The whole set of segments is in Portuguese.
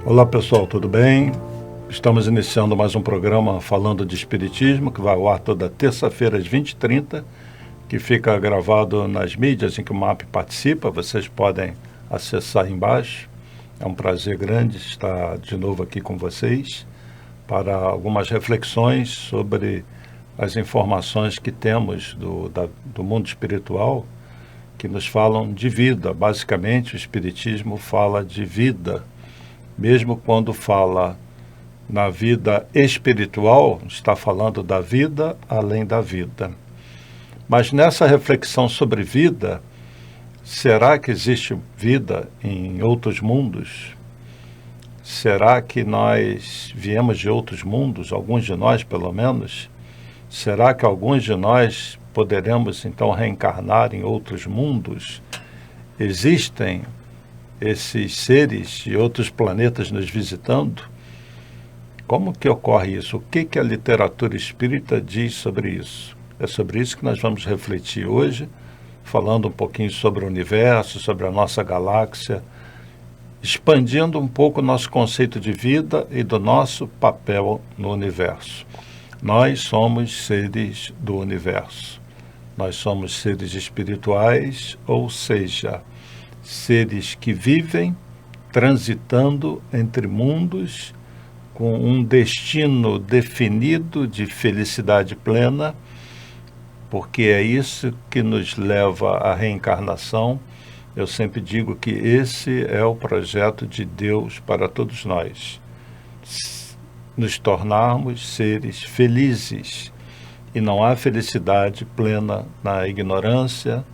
Olá pessoal, tudo bem? Estamos iniciando mais um programa falando de Espiritismo, que vai ao ar toda terça-feira às 20h30, que fica gravado nas mídias em que o MAP participa. Vocês podem acessar aí embaixo. É um prazer grande estar de novo aqui com vocês para algumas reflexões sobre as informações que temos do mundo espiritual, que nos falam de vida. Basicamente, o Espiritismo fala de vida. Mesmo quando fala na vida espiritual, está falando da vida além da vida. Mas nessa reflexão sobre vida, será que existe vida em outros mundos? Será que nós viemos de outros mundos, alguns de nós pelo menos? Será que alguns de nós poderemos então reencarnar em outros mundos? Existem esses seres de outros planetas nos visitando? Como que ocorre isso? O que a literatura espírita diz sobre isso? É sobre isso que nós vamos refletir hoje, falando um pouquinho sobre o universo, sobre a nossa galáxia, expandindo um pouco o nosso conceito de vida e do nosso papel no universo. Nós somos seres do universo. Nós somos seres espirituais, ou seja, seres que vivem transitando entre mundos com um destino definido de felicidade plena, porque é isso que nos leva à reencarnação. Eu sempre digo que esse é o projeto de Deus para todos nós, nos tornarmos seres felizes. E não há felicidade plena na ignorância,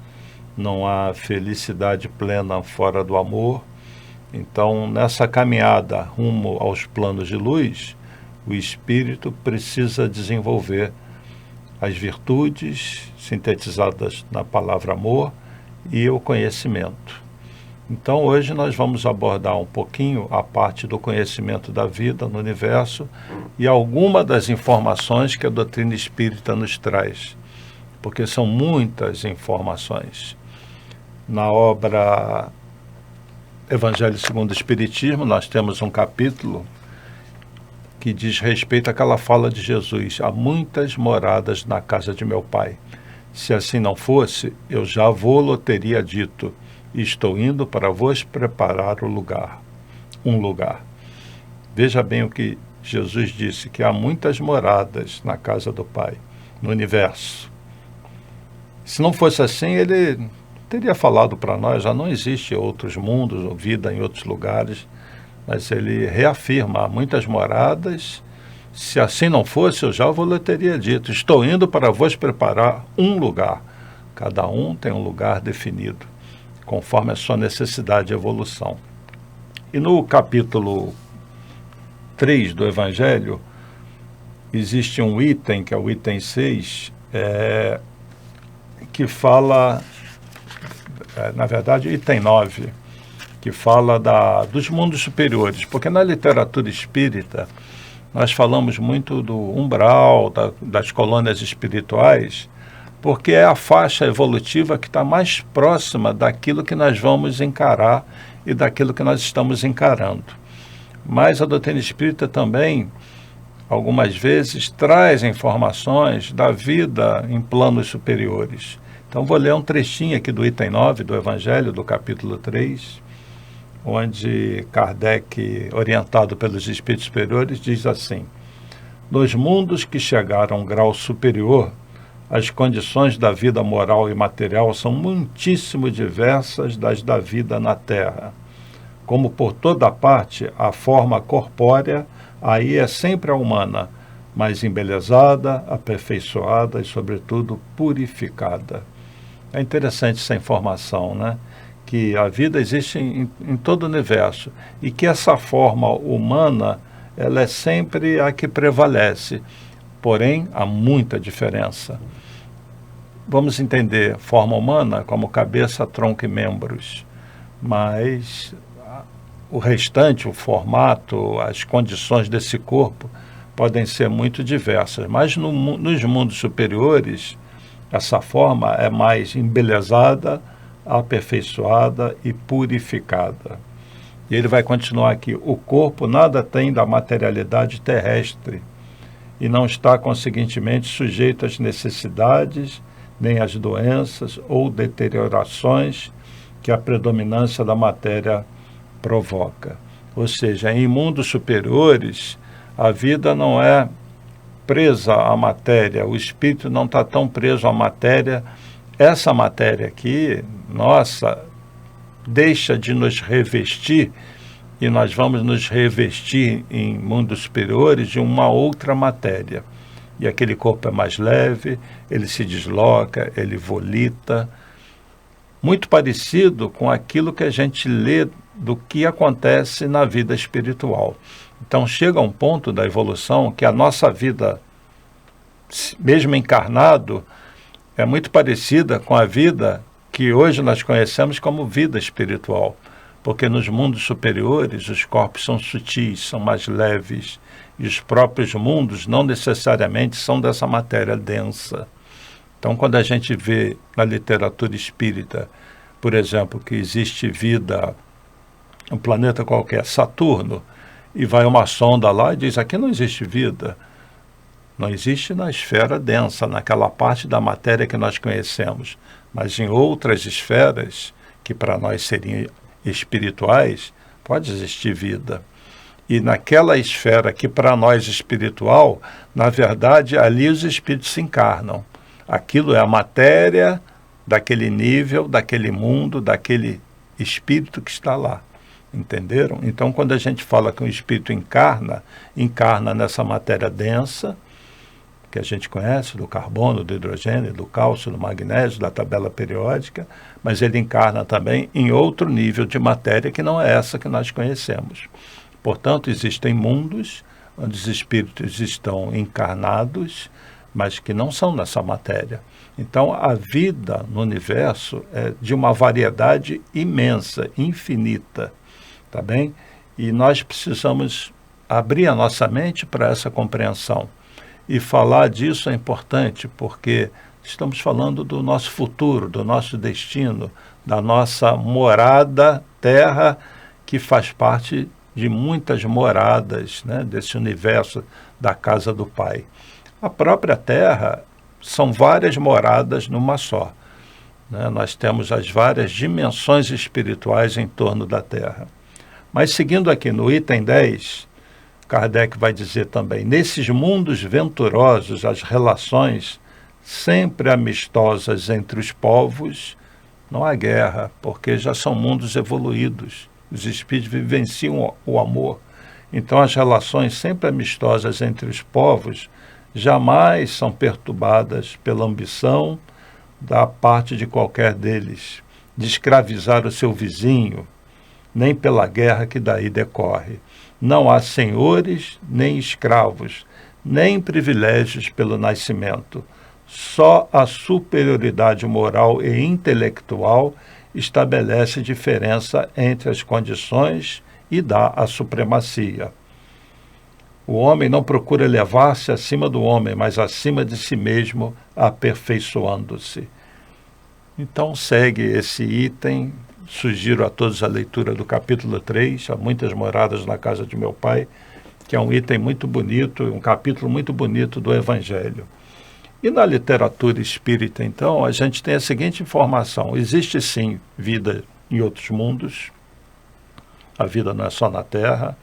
não há felicidade plena fora do amor. Então, nessa caminhada rumo aos planos de luz, o espírito precisa desenvolver as virtudes sintetizadas na palavra amor e o conhecimento. Então, hoje nós vamos abordar um pouquinho a parte do conhecimento da vida no universo e alguma das informações que a doutrina espírita nos traz, porque são muitas informações. Na obra Evangelho segundo o Espiritismo, nós temos um capítulo que diz respeito àquela fala de Jesus: há muitas moradas na casa de meu Pai. Se assim não fosse, eu já vou-lo teria dito, estou indo para vos preparar um lugar. Veja bem o que Jesus disse, que há muitas moradas na casa do Pai, no universo. Se não fosse assim, ele teria falado para nós: já não existe outros mundos ou vida em outros lugares, mas ele reafirma: há muitas moradas. Se assim não fosse, eu já vos teria dito, estou indo para vos preparar um lugar. Cada um tem um lugar definido, conforme a sua necessidade de evolução. E no capítulo 3 do Evangelho, existe um item, que é o item 6, que fala... na verdade, item 9, que fala dos mundos superiores, porque na literatura espírita nós falamos muito do umbral, das colônias espirituais, porque é a faixa evolutiva que está mais próxima daquilo que nós vamos encarar e daquilo que nós estamos encarando. Mas a doutrina espírita também, algumas vezes, traz informações da vida em planos superiores. Então, vou ler um trechinho aqui do item 9 do Evangelho, do capítulo 3, onde Kardec, orientado pelos espíritos superiores, diz assim: nos mundos que chegaram a um grau superior, as condições da vida moral e material são muitíssimo diversas das da vida na Terra. Como por toda parte, a forma corpórea aí é sempre a humana, mas embelezada, aperfeiçoada e, sobretudo, purificada. É interessante essa informação, né? Que a vida existe em todo o universo e que essa forma humana, ela é sempre a que prevalece. Porém, há muita diferença. Vamos entender forma humana como cabeça, tronco e membros, mas o restante, o formato, as condições desse corpo podem ser muito diversas. Mas nos mundos superiores, essa forma é mais embelezada, aperfeiçoada e purificada. E ele vai continuar aqui: o corpo nada tem da materialidade terrestre e não está, conseguintemente, sujeito às necessidades, nem às doenças ou deteriorações que a predominância da matéria provoca. Ou seja, em mundos superiores, a vida não é presa à matéria, o espírito não está tão preso à matéria. Essa matéria aqui, nossa, deixa de nos revestir e nós vamos nos revestir em mundos superiores de uma outra matéria. E aquele corpo é mais leve, ele se desloca, ele volita, muito parecido com aquilo que a gente lê do que acontece na vida espiritual. Então chega um ponto da evolução que a nossa vida, mesmo encarnado, é muito parecida com a vida que hoje nós conhecemos como vida espiritual, porque nos mundos superiores os corpos são sutis, são mais leves, e os próprios mundos não necessariamente são dessa matéria densa. Então, quando a gente vê na literatura espírita, por exemplo, que existe vida, um planeta qualquer, Saturno, e vai uma sonda lá e diz: aqui não existe vida. Não existe na esfera densa, naquela parte da matéria que nós conhecemos, mas em outras esferas, que para nós seriam espirituais, pode existir vida. E naquela esfera que para nós é espiritual, na verdade, ali os espíritos se encarnam. Aquilo é a matéria daquele nível, daquele mundo, daquele espírito que está lá. Entenderam? Então, quando a gente fala que um espírito encarna nessa matéria densa, que a gente conhece, do carbono, do hidrogênio, do cálcio, do magnésio, da tabela periódica, mas ele encarna também em outro nível de matéria que não é essa que nós conhecemos. Portanto, existem mundos onde os espíritos estão encarnados, mas que não são nessa matéria. Então, a vida no universo é de uma variedade imensa, infinita, tá bem? E nós precisamos abrir a nossa mente para essa compreensão. E falar disso é importante, porque estamos falando do nosso futuro, do nosso destino, da nossa morada, terra, que faz parte de muitas moradas, né, desse universo da casa do Pai. A própria Terra são várias moradas numa só, né? Nós temos as várias dimensões espirituais em torno da Terra. Mas seguindo aqui no item 10, Kardec vai dizer também: nesses mundos venturosos, as relações sempre amistosas entre os povos, não há guerra, porque já são mundos evoluídos. Os espíritos vivenciam o amor. Então, as relações sempre amistosas entre os povos jamais são perturbadas pela ambição da parte de qualquer deles de escravizar o seu vizinho, nem pela guerra que daí decorre. Não há senhores, nem escravos, nem privilégios pelo nascimento. Só a superioridade moral e intelectual estabelece diferença entre as condições e dá a supremacia. O homem não procura elevar-se acima do homem, mas acima de si mesmo, aperfeiçoando-se. Então segue esse item. Sugiro a todos a leitura do capítulo 3, Há Muitas Moradas na Casa de Meu Pai, que é um item muito bonito, um capítulo muito bonito do Evangelho. E na literatura espírita, então, a gente tem a seguinte informação: existe sim vida em outros mundos, a vida não é só na Terra.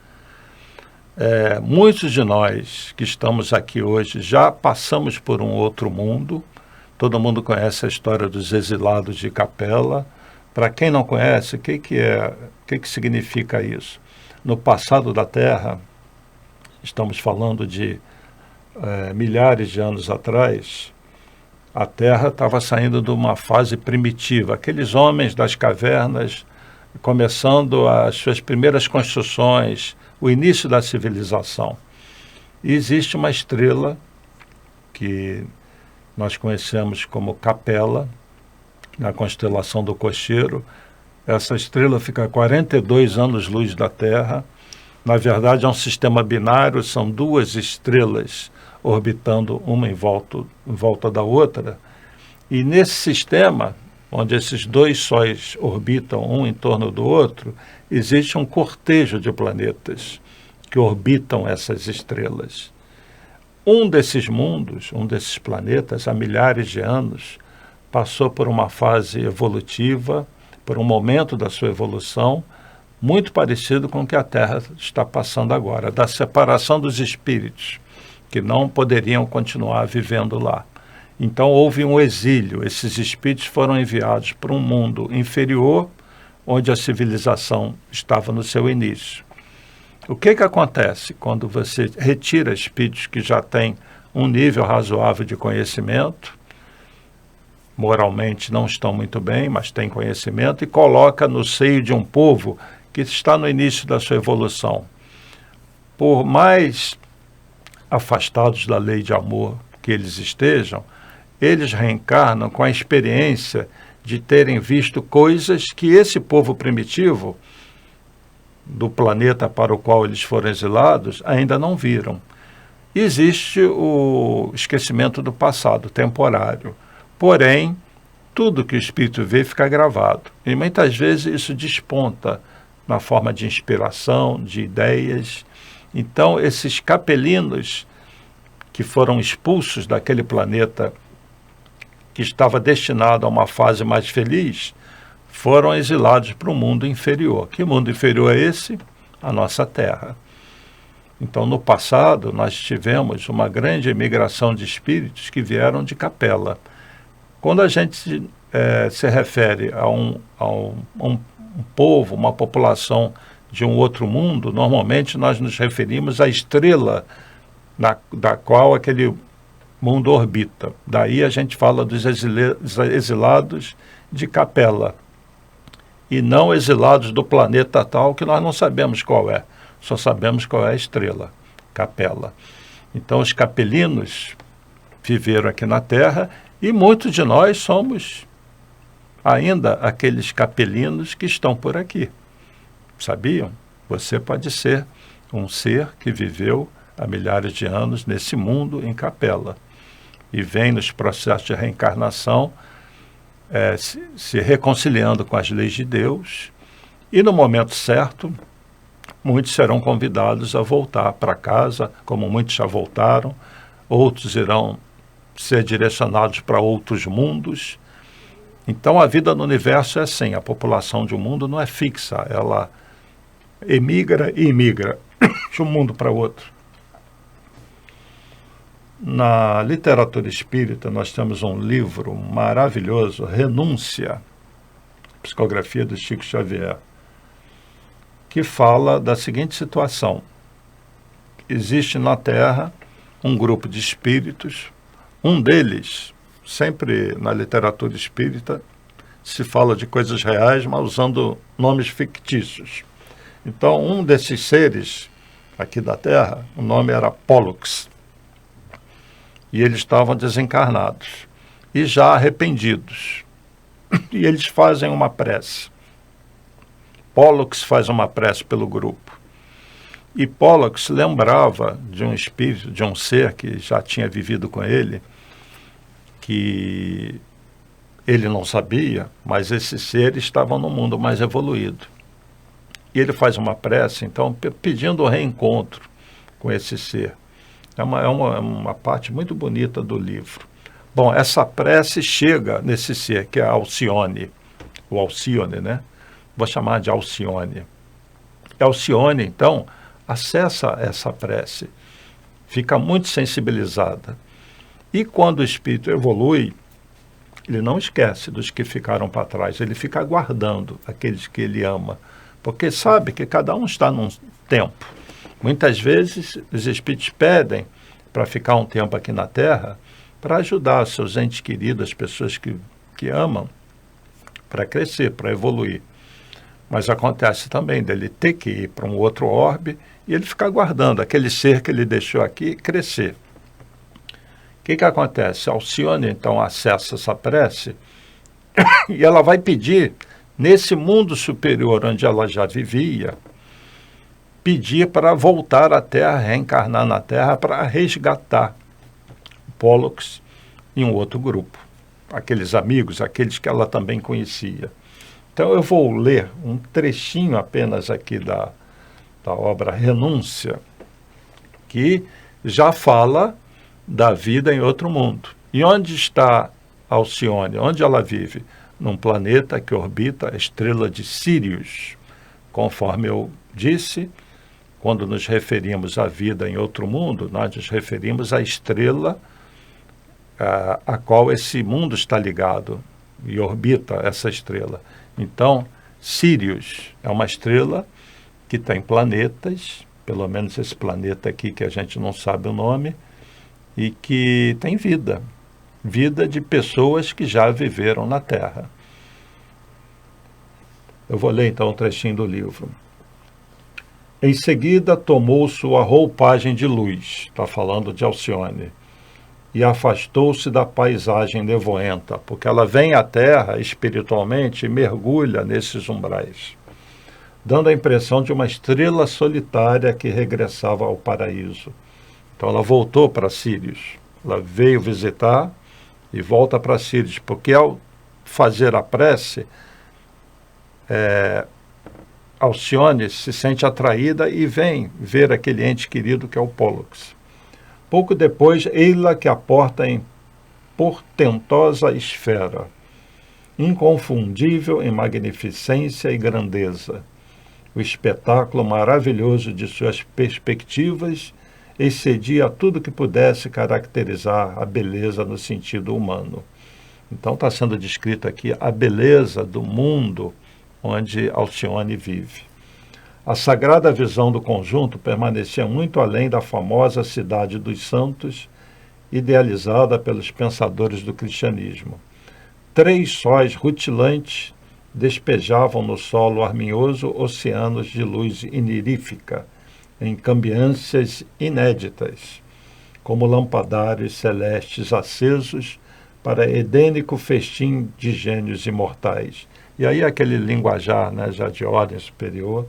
Muitos de nós que estamos aqui hoje já passamos por um outro mundo. Todo mundo conhece a história dos exilados de Capela. Para quem não conhece, o que significa isso? No passado da Terra, estamos falando de milhares de anos atrás, a Terra estava saindo de uma fase primitiva. Aqueles homens das cavernas começando as suas primeiras construções, o início da civilização. E existe uma estrela que nós conhecemos como Capela, na constelação do Cocheiro. Essa estrela fica a 42 anos-luz da Terra. Na verdade, é um sistema binário, são duas estrelas orbitando uma em volta da outra. E nesse sistema, onde esses dois sóis orbitam um em torno do outro, existe um cortejo de planetas que orbitam essas estrelas. Um desses mundos, um desses planetas, há milhares de anos, passou por uma fase evolutiva, por um momento da sua evolução, muito parecido com o que a Terra está passando agora, da separação dos espíritos, que não poderiam continuar vivendo lá. Então houve um exílio, esses espíritos foram enviados para um mundo inferior, onde a civilização estava no seu início. O que acontece quando você retira espíritos que já têm um nível razoável de conhecimento, moralmente não estão muito bem, mas têm conhecimento, e coloca no seio de um povo que está no início da sua evolução? Por mais afastados da lei de amor que eles estejam, eles reencarnam com a experiência de terem visto coisas que esse povo primitivo, do planeta para o qual eles foram exilados, ainda não viram. Existe o esquecimento do passado, temporário. Porém, tudo que o espírito vê fica gravado. E muitas vezes isso desponta na forma de inspiração, de ideias. Então, esses capelinos que foram expulsos daquele planeta que estava destinado a uma fase mais feliz, foram exilados para o mundo inferior. Que mundo inferior é esse? A nossa Terra. Então, no passado, nós tivemos uma grande imigração de espíritos que vieram de Capela. Quando a gente se refere a um povo, uma população de um outro mundo, normalmente nós nos referimos à estrela da qual aquele mundo orbita. Daí a gente fala dos exilados de Capela, e não exilados do planeta tal, que nós não sabemos qual é, só sabemos qual é a estrela, Capela. Então os capelinos viveram aqui na Terra, e muitos de nós somos ainda aqueles capelinos que estão por aqui. Sabiam? Você pode ser um ser que viveu há milhares de anos nesse mundo em Capela e vem nos processos de reencarnação se reconciliando com as leis de Deus, e no momento certo muitos serão convidados a voltar para casa, como muitos já voltaram, outros irão ser direcionados para outros mundos. Então a vida no universo é assim, a população de um mundo não é fixa, ela emigra e imigra de um mundo para outro. Na literatura espírita nós temos um livro maravilhoso, Renúncia, psicografia do Chico Xavier, que fala da seguinte situação: existe na Terra um grupo de espíritos, um deles, sempre na literatura espírita, se fala de coisas reais, mas usando nomes fictícios. Então, um desses seres aqui da Terra, o nome era Pollux, e eles estavam desencarnados e já arrependidos. E eles fazem uma prece. Pollux faz uma prece pelo grupo. E Pollux lembrava de um espírito, de um ser que já tinha vivido com ele, que ele não sabia, mas esse ser estava no mundo mais evoluído. E ele faz uma prece, então, pedindo o reencontro com esse ser. É uma parte muito bonita do livro. Bom, essa prece chega nesse ser, que é Alcione, o Alcione, né? Vou chamar de Alcione. Alcione, então, acessa essa prece, fica muito sensibilizada. E quando o espírito evolui, ele não esquece dos que ficaram para trás, ele fica aguardando aqueles que ele ama, porque sabe que cada um está num tempo. Muitas vezes os espíritos pedem para ficar um tempo aqui na Terra, para ajudar seus entes queridos, as pessoas que amam, para crescer, para evoluir. Mas acontece também dele ter que ir para um outro orbe e ele ficar aguardando aquele ser que ele deixou aqui crescer. O que acontece? Alcione, então, acessa essa prece e ela vai pedir, nesse mundo superior onde ela já vivia, pedir para voltar à Terra, reencarnar na Terra, para resgatar Pollux e um outro grupo. aqueles amigos, aqueles que ela também conhecia. Então eu vou ler um trechinho apenas aqui da obra Renúncia, que já fala da vida em outro mundo. E onde está Alcione? Onde ela vive? Num planeta que orbita a estrela de Sírius. Conforme eu disse, quando nos referimos à vida em outro mundo, nós nos referimos à estrela a qual esse mundo está ligado e orbita essa estrela. Então, Sírius é uma estrela que tem planetas, pelo menos esse planeta aqui que a gente não sabe o nome, e que tem vida de pessoas que já viveram na Terra. Eu vou ler então um trechinho do livro. Em seguida tomou sua roupagem de luz, está falando de Alcione, e afastou-se da paisagem nevoenta, porque ela vem à Terra espiritualmente e mergulha nesses umbrais, dando a impressão de uma estrela solitária que regressava ao paraíso. Então ela voltou para Sírius, ela veio visitar e volta para Sírius, porque ao fazer a prece, Alcione se sente atraída e vem ver aquele ente querido que é o Pólux. Pouco depois, ei-la que aporta em portentosa esfera, inconfundível em magnificência e grandeza. O espetáculo maravilhoso de suas perspectivas excedia tudo que pudesse caracterizar a beleza no sentido humano. Então está sendo descrita aqui a beleza do mundo onde Alcione vive. A sagrada visão do conjunto permanecia muito além da famosa cidade dos santos, idealizada pelos pensadores do cristianismo. 3 sóis rutilantes despejavam no solo arminhoso oceanos de luz inirífica, em cambiâncias inéditas, como lampadários celestes acesos para edênico festim de gênios imortais. E aí aquele linguajar, né, já de ordem superior.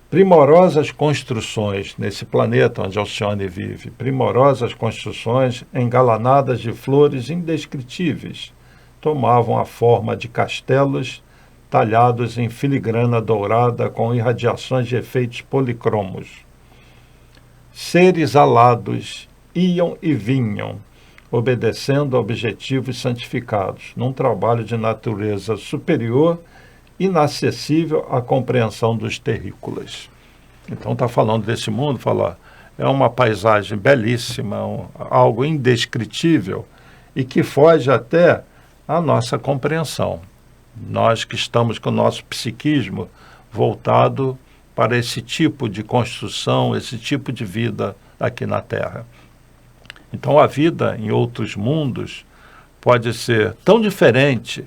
Primorosas construções nesse planeta onde Alcione vive, primorosas construções engalanadas de flores indescritíveis, tomavam a forma de castelos talhados em filigrana dourada com irradiações de efeitos policromos. Seres alados iam e vinham, obedecendo a objetivos santificados, num trabalho de natureza superior, inacessível à compreensão dos terrícolas. Então está falando desse mundo, fala, é uma paisagem belíssima, algo indescritível e que foge até à nossa compreensão. Nós que estamos com o nosso psiquismo voltado para esse tipo de construção, esse tipo de vida aqui na Terra. Então a vida em outros mundos pode ser tão diferente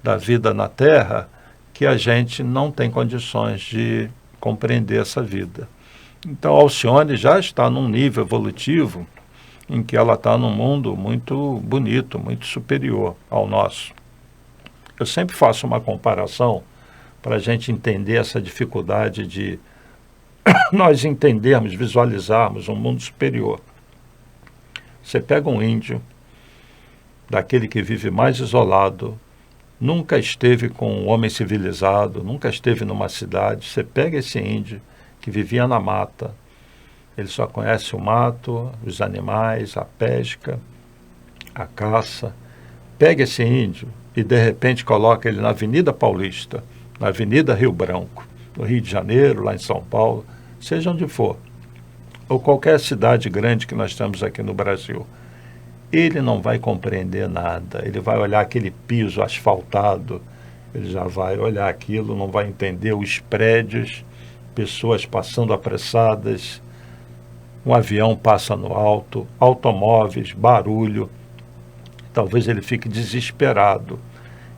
da vida na Terra que a gente não tem condições de compreender essa vida. Então Alcione já está num nível evolutivo em que ela está num mundo muito bonito, muito superior ao nosso. Eu sempre faço uma comparação para a gente entender essa dificuldade de nós entendermos, visualizarmos um mundo superior. Você pega um índio, daquele que vive mais isolado, nunca esteve com um homem civilizado, nunca esteve numa cidade. Você pega esse índio que vivia na mata, ele só conhece o mato, os animais, a pesca, a caça. Pega esse índio e de repente coloca ele na Avenida Paulista, na Avenida Rio Branco, no Rio de Janeiro, lá em São Paulo, seja onde for, ou qualquer cidade grande que nós temos aqui no Brasil. Ele não vai compreender nada, ele vai olhar aquele piso asfaltado, ele já vai olhar aquilo, não vai entender os prédios, pessoas passando apressadas, um avião passa no alto, automóveis, barulho. Talvez ele fique desesperado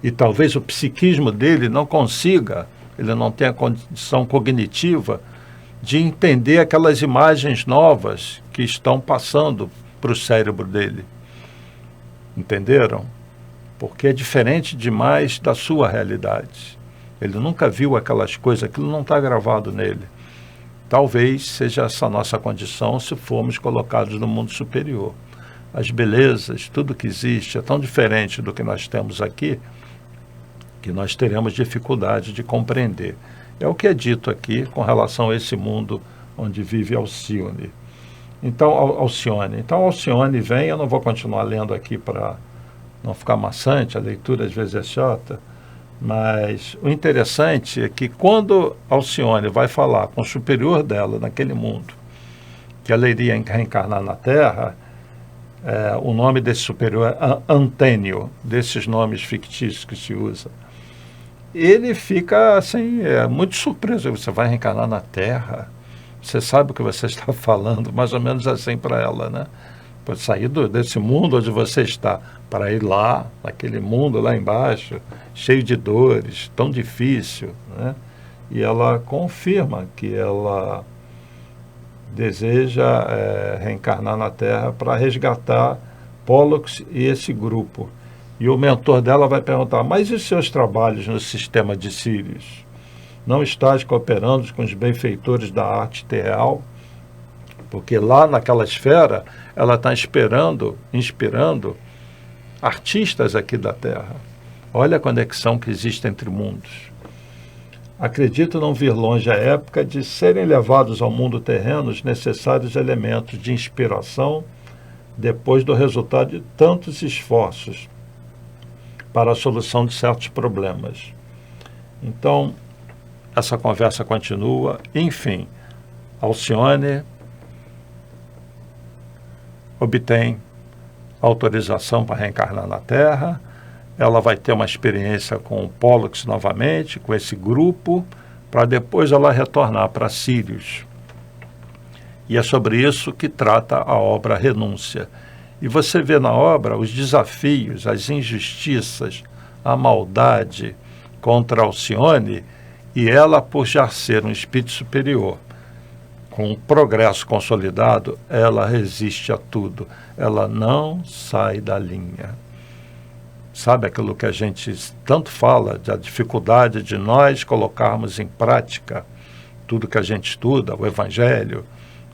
e talvez o psiquismo dele não consiga, ele não tenha condição cognitiva de entender aquelas imagens novas que estão passando para o cérebro dele. Entenderam? Porque é diferente demais da sua realidade. Ele nunca viu aquelas coisas, aquilo não está gravado nele. Talvez seja essa nossa condição se formos colocados no mundo superior. as belezas, tudo que existe é tão diferente do que nós temos aqui, que nós teremos dificuldade de compreender. É o que é dito aqui com relação a esse mundo onde vive Alcione. Então, Alcione vem, eu não vou continuar lendo aqui para não ficar maçante, a leitura às vezes é chata, mas o interessante é que quando Alcione vai falar com o superior dela naquele mundo, que ela iria reencarnar na Terra, o nome desse superior é Antênio, desses nomes fictícios que se usa. Ele fica assim, muito surpreso. Você vai reencarnar na Terra? Você sabe o que você está falando? Mais ou menos assim para ela, né? Para sair desse mundo onde você está, para ir lá, naquele mundo lá embaixo, cheio de dores, tão difícil, né? E ela confirma que ela deseja reencarnar na Terra para resgatar Pollux e esse grupo. E o mentor dela vai perguntar, mas e os seus trabalhos no sistema de Sírius? Não estás cooperando com os benfeitores da arte terreal? Porque lá naquela esfera, ela está inspirando artistas aqui da Terra. Olha a conexão que existe entre mundos. Acredito não vir longe a época de serem levados ao mundo terreno os necessários elementos de inspiração depois do resultado de tantos esforços para a solução de certos problemas. Então, essa conversa continua. Enfim, Alcione obtém autorização para reencarnar na Terra. Ela vai ter uma experiência com o Pollux novamente, com esse grupo, para depois ela retornar para Sírius. E é sobre isso que trata a obra Renúncia. E você vê na obra os desafios, as injustiças, a maldade contra Alcione, e ela, por já ser um espírito superior, com um progresso consolidado, ela resiste a tudo. Ela não sai da linha. Sabe aquilo que a gente tanto fala, da dificuldade de nós colocarmos em prática tudo que a gente estuda, o Evangelho,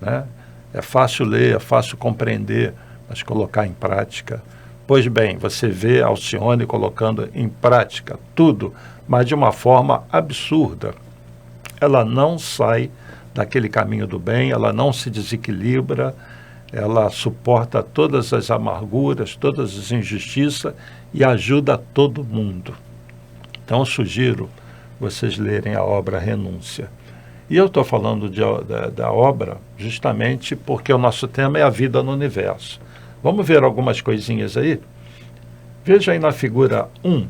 né? É fácil ler, é fácil compreender, mas colocar em prática. Pois bem, você vê Alcione colocando em prática tudo, mas de uma forma absurda. Ela não sai daquele caminho do bem, ela não se desequilibra, ela suporta todas as amarguras, todas as injustiças e ajuda todo mundo. Então, eu sugiro vocês lerem a obra Renúncia. E eu estou falando da obra justamente porque o nosso tema é a vida no universo. Vamos ver algumas coisinhas aí? Veja aí na figura 1.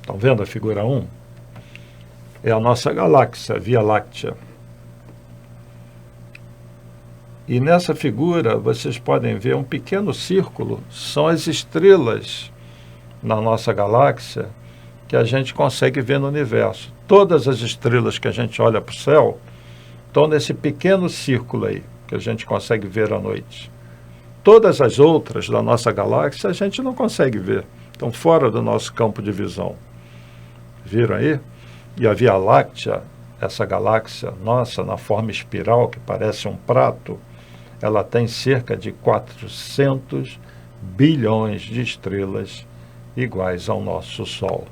Estão vendo a figura 1? É a nossa galáxia, Via Láctea. E nessa figura vocês podem ver um pequeno círculo, são as estrelas na nossa galáxia que a gente consegue ver no universo. Todas as estrelas que a gente olha para o céu estão nesse pequeno círculo aí, que a gente consegue ver à noite. Todas as outras da nossa galáxia a gente não consegue ver, estão fora do nosso campo de visão. Viram aí? E a Via Láctea, essa galáxia nossa, na forma espiral, que parece um prato, ela tem cerca de 400 bilhões de estrelas iguais ao nosso Sol.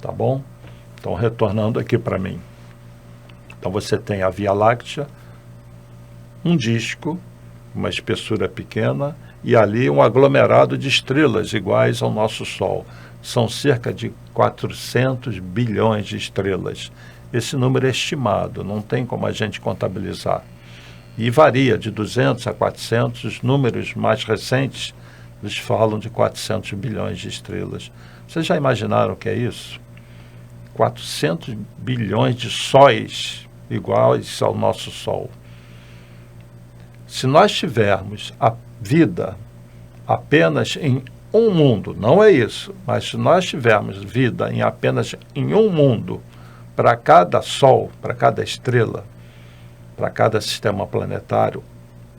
Tá bom? Então, retornando aqui para mim. Então, você tem a Via Láctea, um disco, uma espessura pequena, e ali um aglomerado de estrelas iguais ao nosso Sol. São cerca de 400 bilhões de estrelas. Esse número é estimado, não tem como a gente contabilizar. E varia de 200 a 400, os números mais recentes nos falam de 400 bilhões de estrelas. Vocês já imaginaram o que é isso? 400 bilhões de sóis iguais ao nosso Sol. Se nós tivermos a vida apenas em um mundo, não é isso, mas se nós tivermos vida apenas em um mundo, para cada Sol, para cada estrela, para cada sistema planetário,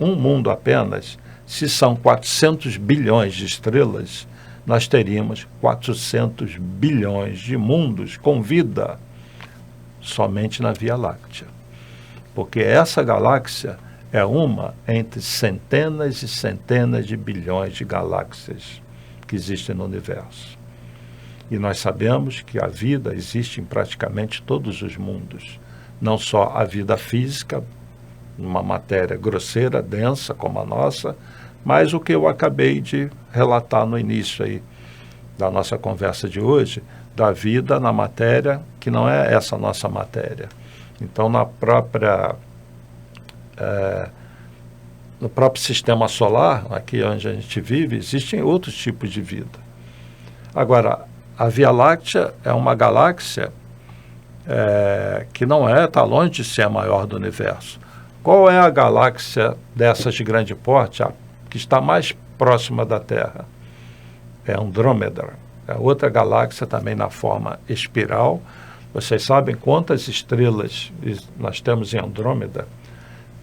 um mundo apenas, se são 400 bilhões de estrelas, nós teríamos 400 bilhões de mundos com vida somente na Via Láctea. Porque essa galáxia é uma entre centenas e centenas de bilhões de galáxias que existem no universo. E nós sabemos que a vida existe em praticamente todos os mundos. Não só a vida física, uma matéria grosseira, densa como a nossa, mas o que eu acabei de relatar no início aí da nossa conversa de hoje, da vida na matéria que não é essa nossa matéria. Então, no próprio sistema solar, aqui onde a gente vive, existem outros tipos de vida. Agora, a Via Láctea é uma galáxia que não está longe de ser a maior do universo. Qual é a galáxia dessas de grande porte, a que está mais próxima da Terra? É Andrômeda. É outra galáxia também na forma espiral. Vocês sabem quantas estrelas nós temos em Andrômeda?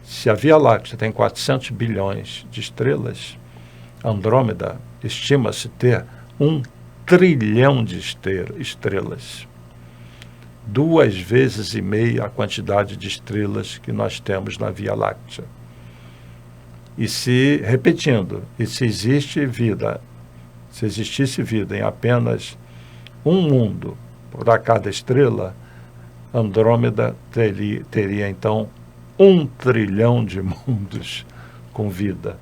Se a Via Láctea tem 400 bilhões de estrelas, Andrômeda estima-se ter 1 trilhão de estrelas. 2,5 vezes a quantidade de estrelas que nós temos na Via Láctea. E se existisse vida em apenas um mundo por cada estrela, Andrômeda teria então 1 trilhão de mundos com vida.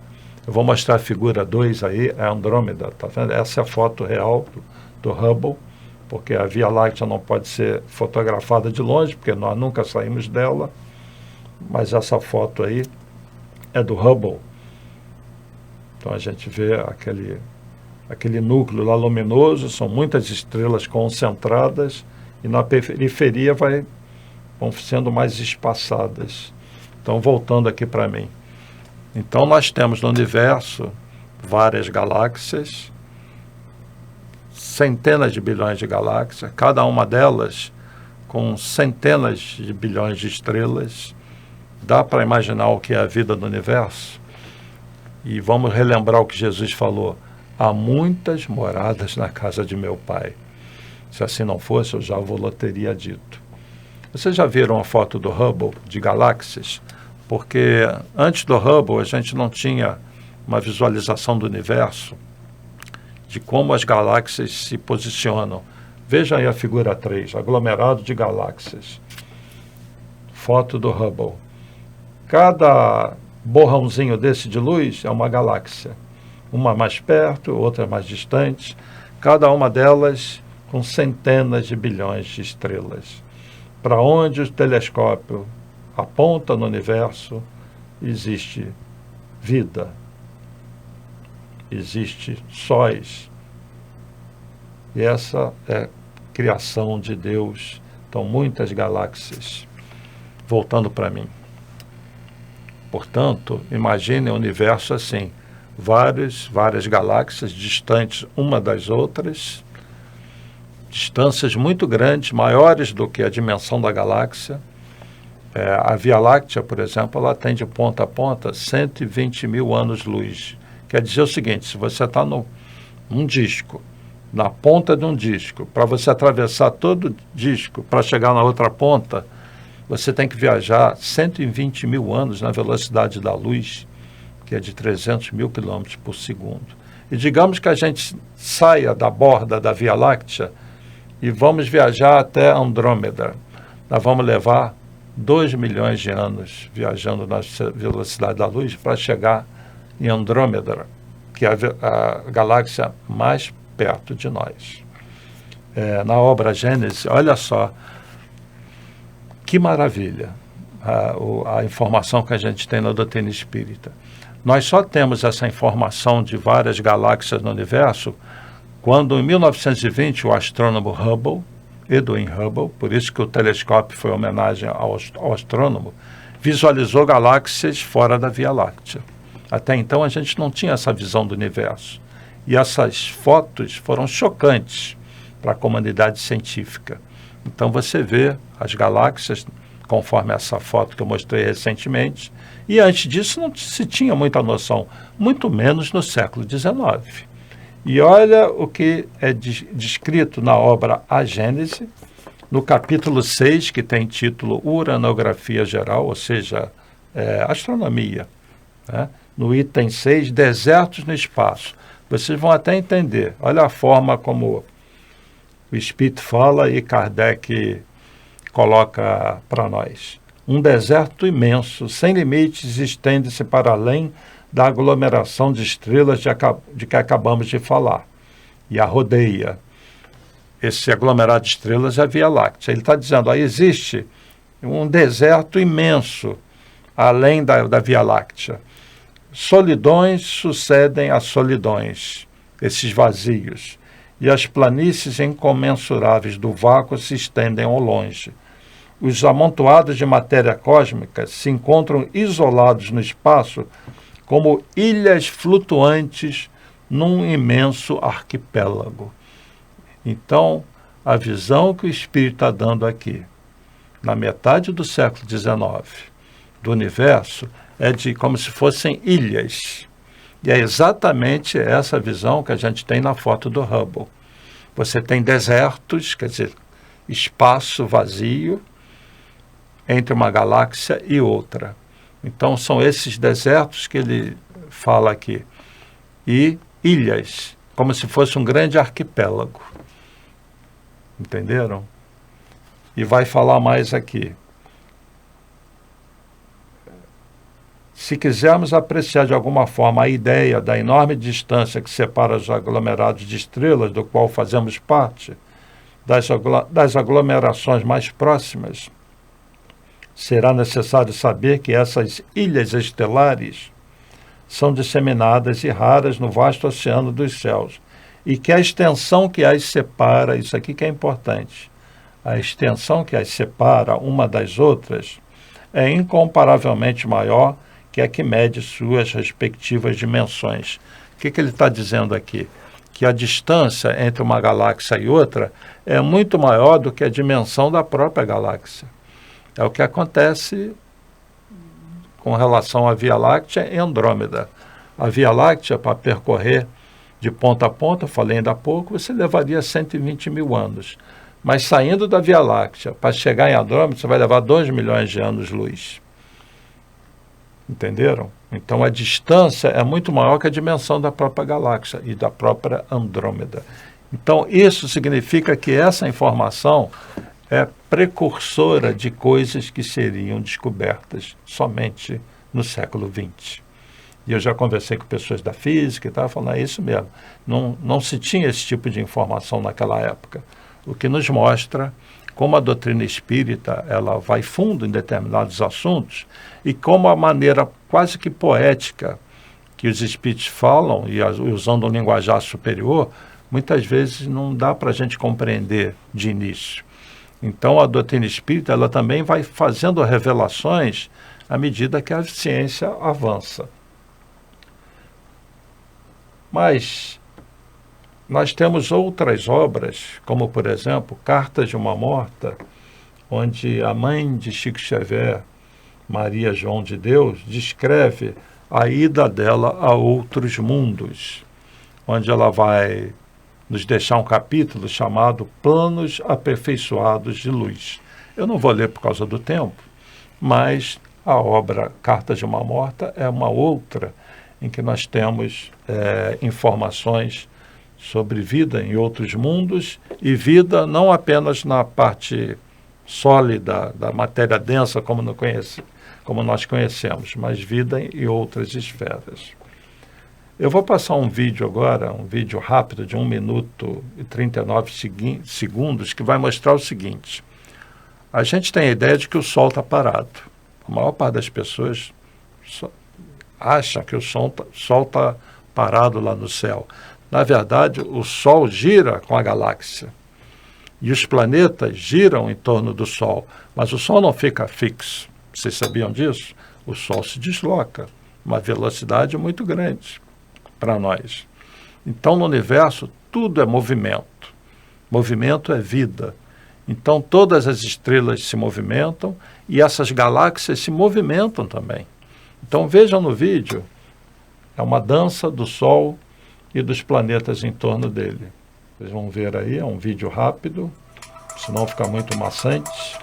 Eu vou mostrar a figura 2 aí, é Andrômeda, tá vendo? Essa é a foto real do Hubble, porque a Via Láctea não pode ser fotografada de longe, porque nós nunca saímos dela, mas essa foto aí é do Hubble. Então a gente vê aquele núcleo lá luminoso, são muitas estrelas concentradas, e na periferia vão sendo mais espaçadas. Então, voltando aqui para mim. Então, nós temos no universo várias galáxias, centenas de bilhões de galáxias, cada uma delas com centenas de bilhões de estrelas. Dá para imaginar o que é a vida no universo? E vamos relembrar o que Jesus falou: há muitas moradas na casa de meu Pai. Se assim não fosse, eu já vou teria dito. Vocês já viram a foto do Hubble de galáxias? Porque antes do Hubble a gente não tinha uma visualização do universo, de como as galáxias se posicionam. Veja aí a figura 3, aglomerado de galáxias. Foto do Hubble. Cada borrãozinho desse de luz é uma galáxia. Uma mais perto, outra mais distante. Cada uma delas com centenas de bilhões de estrelas. Para onde o telescópio aponta no universo, existe vida, existe sóis. E essa é a criação de Deus. Então, muitas galáxias. Voltando para mim. Portanto, imagine o universo assim, várias galáxias distantes uma das outras, distâncias muito grandes, maiores do que a dimensão da galáxia. A Via Láctea, por exemplo, ela tem de ponta a ponta 120 mil anos-luz. Quer dizer o seguinte: se você está num disco, na ponta de um disco, para você atravessar todo o disco para chegar na outra ponta, você tem que viajar 120 mil anos na velocidade da luz, que é de 300 mil quilômetros por segundo. E digamos que a gente saia da borda da Via Láctea e vamos viajar até Andrômeda. Nós vamos levar 2 milhões de anos viajando na velocidade da luz para chegar em Andrômeda, que é a galáxia mais perto de nós. Na obra Gênesis, olha só, que maravilha a informação que a gente tem na doutrina espírita. Nós só temos essa informação de várias galáxias no universo quando, em 1920, o astrônomo Hubble, Edwin Hubble, por isso que o telescópio foi homenagem ao astrônomo, visualizou galáxias fora da Via Láctea. Até então a gente não tinha essa visão do universo. E essas fotos foram chocantes para a comunidade científica. Então você vê as galáxias, conforme essa foto que eu mostrei recentemente, e antes disso não se tinha muita noção, muito menos no século XIX. E olha o que é descrito na obra A Gênese, no capítulo 6, que tem título Uranografia Geral, ou seja, astronomia, né? No item 6, desertos no espaço. Vocês vão até entender. Olha a forma como o Espírito fala e Kardec coloca para nós. Um deserto imenso, sem limites, estende-se para além da aglomeração de estrelas de que acabamos de falar. E a rodeia. Esse aglomerado de estrelas é a Via Láctea. Ele está dizendo, existe um deserto imenso além da Via Láctea. Solidões sucedem a solidões, esses vazios, e as planícies incomensuráveis do vácuo se estendem ao longe. Os amontoados de matéria cósmica se encontram isolados no espaço como ilhas flutuantes num imenso arquipélago. Então, a visão que o Espírito está dando aqui, na metade do século XIX, do universo, é de como se fossem ilhas. E é exatamente essa visão que a gente tem na foto do Hubble. Você tem desertos, quer dizer, espaço vazio entre uma galáxia e outra. Então, são esses desertos que ele fala aqui. E ilhas, como se fosse um grande arquipélago. Entenderam? E vai falar mais aqui. Se quisermos apreciar de alguma forma a ideia da enorme distância que separa os aglomerados de estrelas do qual fazemos parte, das aglomerações mais próximas, será necessário saber que essas ilhas estelares são disseminadas e raras no vasto oceano dos céus, e que a extensão que as separa, isso aqui que é importante, a extensão que as separa uma das outras é incomparavelmente maior que a que mede suas respectivas dimensões. O que ele está dizendo aqui? Que a distância entre uma galáxia e outra é muito maior do que a dimensão da própria galáxia. É o que acontece com relação à Via Láctea e Andrômeda. A Via Láctea, para percorrer de ponta a ponta, falei ainda há pouco, você levaria 120 mil anos. Mas saindo da Via Láctea, para chegar em Andrômeda, você vai levar 2 milhões de anos-luz. Entenderam? Então a distância é muito maior que a dimensão da própria galáxia e da própria Andrômeda. Então isso significa que essa informação é precursora de coisas que seriam descobertas somente no século XX. E eu já conversei com pessoas da física e tal, falando, é isso mesmo. Não se tinha esse tipo de informação naquela época. O que nos mostra como a doutrina espírita ela vai fundo em determinados assuntos e como a maneira quase que poética que os espíritos falam, e usando um linguajar superior, muitas vezes não dá para a gente compreender de início. Então a doutrina espírita ela também vai fazendo revelações à medida que a ciência avança. Mas nós temos outras obras, como, por exemplo, Cartas de uma Morta, onde a mãe de Chico Xavier, Maria João de Deus, descreve a ida dela a outros mundos, onde ela vai nos deixar um capítulo chamado Planos Aperfeiçoados de Luz. Eu não vou ler por causa do tempo, mas a obra Cartas de uma Morta é uma outra em que nós temos informações sobre vida em outros mundos e vida não apenas na parte sólida da matéria densa como nós conhecemos, mas vida em outras esferas. Eu vou passar um vídeo agora, um vídeo rápido de 1 minuto e 39 segundos, que vai mostrar o seguinte. A gente tem a ideia de que o Sol está parado. A maior parte das pessoas acha que o Sol está parado lá no céu. Na verdade, o Sol gira com a galáxia. E os planetas giram em torno do Sol. Mas o Sol não fica fixo. Vocês sabiam disso? O Sol se desloca. Uma velocidade muito grande para nós. Então, no universo, tudo é movimento. Movimento é vida. Então, todas as estrelas se movimentam e essas galáxias se movimentam também. Então, vejam no vídeo, é uma dança do Sol e dos planetas em torno dele. Vocês vão ver aí, é um vídeo rápido, senão fica muito maçante.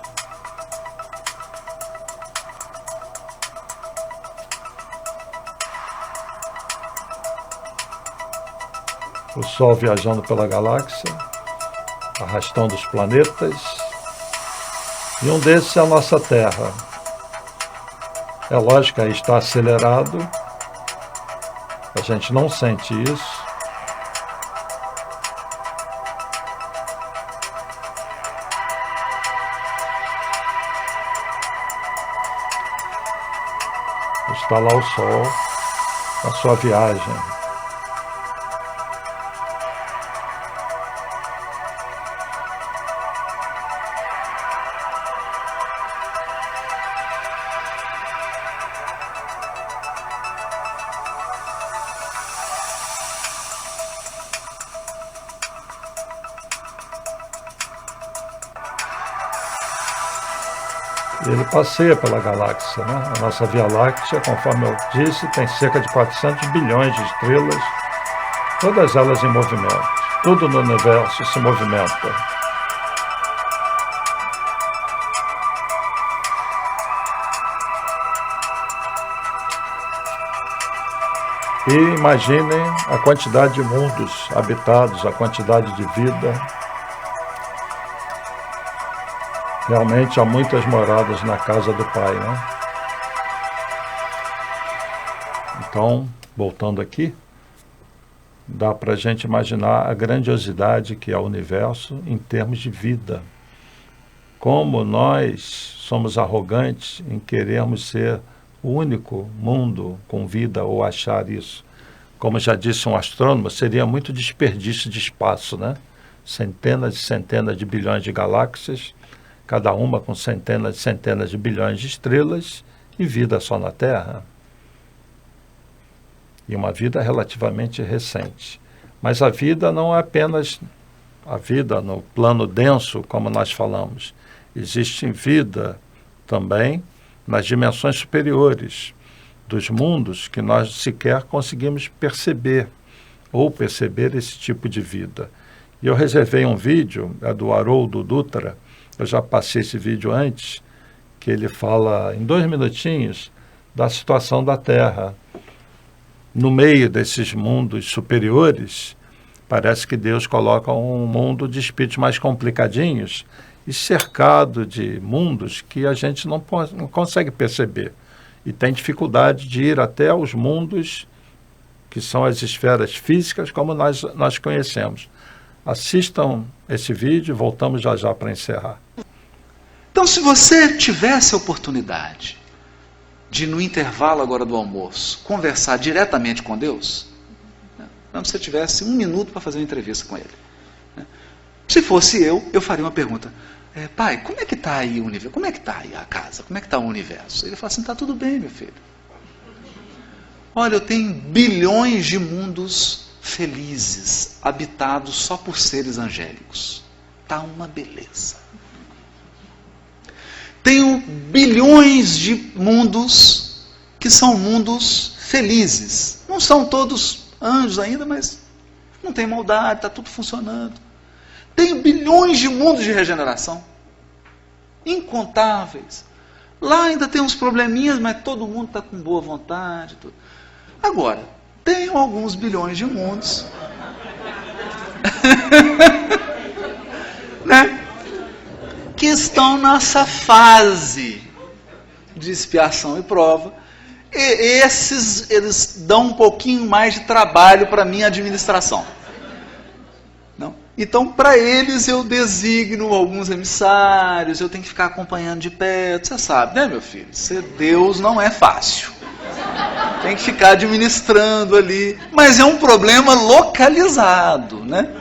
o Sol viajando pela galáxia, arrastando os planetas, e um desses é a nossa Terra. É lógico que aí está acelerado, a gente não sente isso. Está lá o Sol, a sua viagem. Ele passeia pela galáxia, né? A nossa Via Láctea, conforme eu disse, tem cerca de 400 bilhões de estrelas, todas elas em movimento. Tudo no universo se movimenta. E imaginem a quantidade de mundos habitados, a quantidade de vida. Realmente há muitas moradas na casa do Pai, né? Então, voltando aqui, dá para a gente imaginar a grandiosidade que é o universo em termos de vida. Como nós somos arrogantes em querermos ser o único mundo com vida ou achar isso. Como já disse um astrônomo, seria muito desperdício de espaço, né? Centenas e centenas de bilhões de galáxias, cada uma com centenas e centenas de bilhões de estrelas, e vida só na Terra. E uma vida relativamente recente. Mas a vida não é apenas a vida no plano denso, como nós falamos. Existe vida também nas dimensões superiores dos mundos que nós sequer conseguimos perceber, ou perceber esse tipo de vida. E eu reservei um vídeo, é do Haroldo Dutra. Eu já passei esse vídeo antes, que ele fala em 2 minutinhos da situação da Terra. No meio desses mundos superiores, parece que Deus coloca um mundo de espíritos mais complicadinhos e cercado de mundos que a gente não consegue perceber. E tem dificuldade de ir até os mundos que são as esferas físicas como nós conhecemos. Assistam esse vídeo e voltamos já já para encerrar. Então, se você tivesse a oportunidade de, no intervalo agora do almoço, conversar diretamente com Deus, não, se você tivesse 1 minuto para fazer uma entrevista com Ele. Se fosse eu faria uma pergunta. Pai, como é que está aí o universo? Como é que está aí a casa? Como é que está o universo? Ele fala assim, está tudo bem, meu filho. Olha, eu tenho bilhões de mundos felizes, habitados só por seres angélicos. Está uma beleza. Tenho bilhões de mundos que são mundos felizes. Não são todos anjos ainda, mas não tem maldade, está tudo funcionando. Tenho bilhões de mundos de regeneração. Incontáveis. Lá ainda tem uns probleminhas, mas todo mundo está com boa vontade. Tudo. Agora, tenho alguns bilhões de mundos. Né? Que estão nessa fase de expiação e prova. E esses, eles dão um pouquinho mais de trabalho para a minha administração. Não? Então, para eles, eu designo alguns emissários, eu tenho que ficar acompanhando de perto. Você sabe, né, meu filho? Ser Deus não é fácil. Tem que ficar administrando ali. Mas é um problema localizado, né?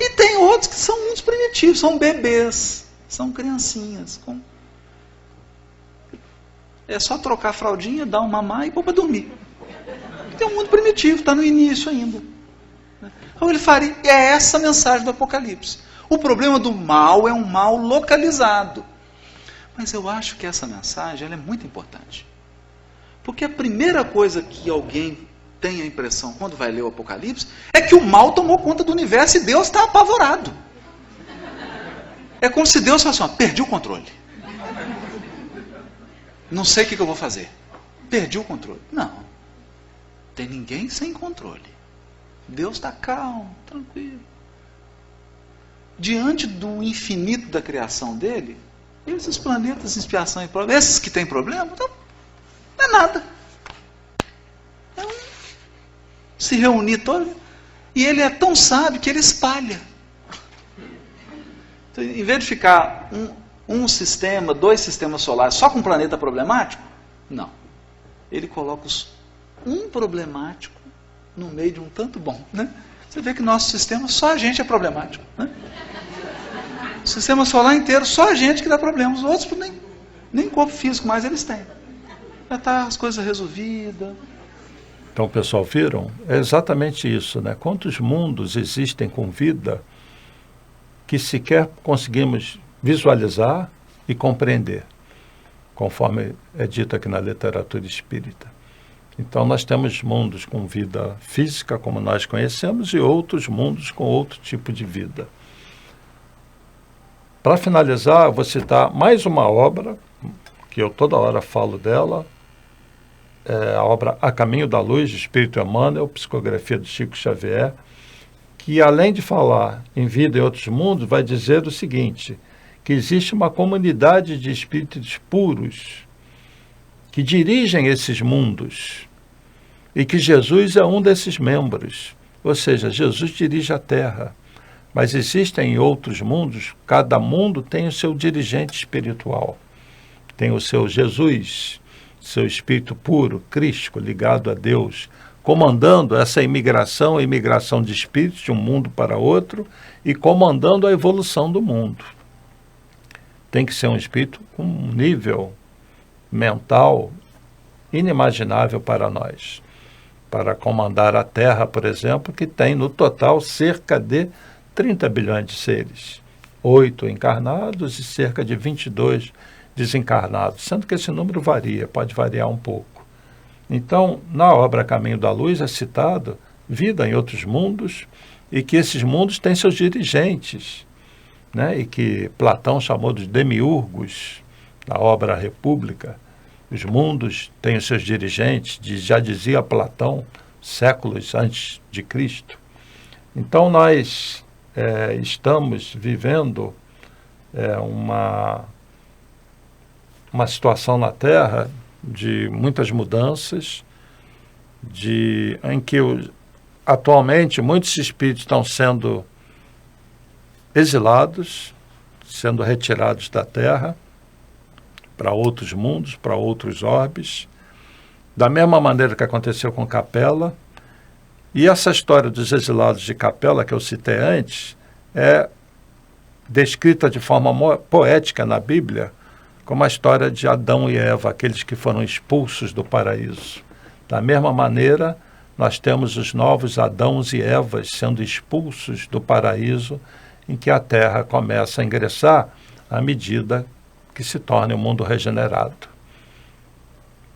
E tem outros que são muito primitivos, são bebês. São criancinhas. É só trocar a fraldinha, dar um mamar e pôr para dormir. Tem um mundo primitivo, está no início ainda. Então ele faria, é essa a mensagem do Apocalipse. O problema do mal é um mal localizado. Mas eu acho que essa mensagem ela é muito importante. Porque a primeira coisa que alguém tem a impressão quando vai ler o Apocalipse é que o mal tomou conta do universo e Deus está apavorado. É como se Deus falasse assim, perdi o controle. Não sei o que eu vou fazer. Perdi o controle. Não. Tem ninguém sem controle. Deus está calmo, tranquilo. Diante do infinito da criação dele, esses planetas, expiação e prova, esses que têm problema, então, não é nada. Se reunir todo. E ele é tão sábio que ele espalha. Então, em vez de ficar um sistema, 2 sistemas solares só com um planeta problemático, não. Ele coloca um problemático no meio de um tanto bom. Né? Você vê que nosso sistema, só a gente é problemático. Né? O sistema solar inteiro, só a gente que dá problema. Os outros nem corpo físico mais eles têm. Já está as coisas resolvidas. Então, pessoal, viram? É exatamente isso, né? Quantos mundos existem com vida que sequer conseguimos visualizar e compreender, conforme é dito aqui na literatura espírita. Então, nós temos mundos com vida física, como nós conhecemos, e outros mundos com outro tipo de vida. Para finalizar, eu vou citar mais uma obra, que eu toda hora falo dela, a obra A Caminho da Luz, de Espírito Emmanuel, psicografia de Chico Xavier, que além de falar em vida e outros mundos, vai dizer o seguinte, que existe uma comunidade de espíritos puros que dirigem esses mundos e que Jesus é um desses membros. Ou seja, Jesus dirige a Terra, mas existem em outros mundos, cada mundo tem o seu dirigente espiritual, tem o seu Jesus, seu espírito puro, crístico, ligado a Deus, comandando essa imigração de espíritos de um mundo para outro e comandando a evolução do mundo. Tem que ser um espírito com um nível mental inimaginável para nós, para comandar a Terra, por exemplo, que tem no total cerca de 30 bilhões de seres, 8 encarnados e cerca de 22 desencarnados, sendo que esse número varia, pode variar um pouco. Então, na obra Caminho da Luz é citado vida em outros mundos e que esses mundos têm seus dirigentes, né? E que Platão chamou de demiurgos, na obra República. Os mundos têm os seus dirigentes, já dizia Platão, séculos antes de Cristo. Então, nós estamos vivendo uma situação na Terra de muitas mudanças, em que atualmente muitos espíritos estão sendo exilados, sendo retirados da Terra para outros mundos, para outros orbes, da mesma maneira que aconteceu com Capela. E essa história dos exilados de Capela, que eu citei antes, é descrita de forma poética na Bíblia, como a história de Adão e Eva, aqueles que foram expulsos do paraíso. Da mesma maneira, nós temos os novos Adãos e Evas sendo expulsos do paraíso, em que a Terra começa a ingressar à medida que se torna um mundo regenerado.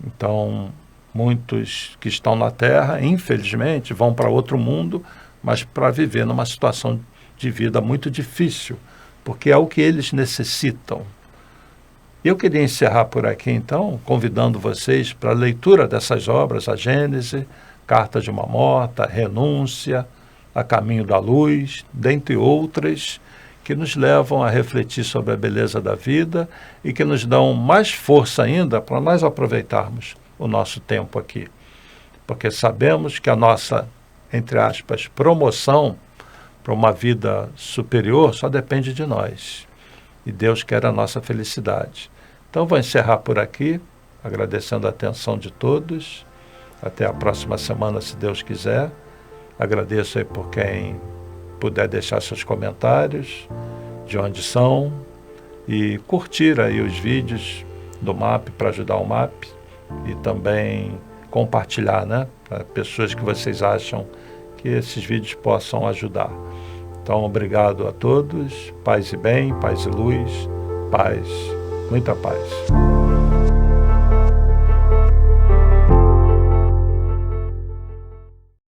Então, muitos que estão na Terra, infelizmente, vão para outro mundo, mas para viver numa situação de vida muito difícil, porque é o que eles necessitam. Eu queria encerrar por aqui, então, convidando vocês para a leitura dessas obras, a Gênese, Carta de uma Morta, Renúncia, A Caminho da Luz, dentre outras, que nos levam a refletir sobre a beleza da vida e que nos dão mais força ainda para nós aproveitarmos o nosso tempo aqui. Porque sabemos que a nossa, entre aspas, promoção para uma vida superior só depende de nós. E Deus quer a nossa felicidade. Então, vou encerrar por aqui, agradecendo a atenção de todos. Até a próxima semana, se Deus quiser. Agradeço aí por quem puder deixar seus comentários, de onde são, e curtir aí os vídeos do MAP para ajudar o MAP e também compartilhar, né, para pessoas que vocês acham que esses vídeos possam ajudar. Então, obrigado a todos, paz e bem, paz e luz, paz, muita paz.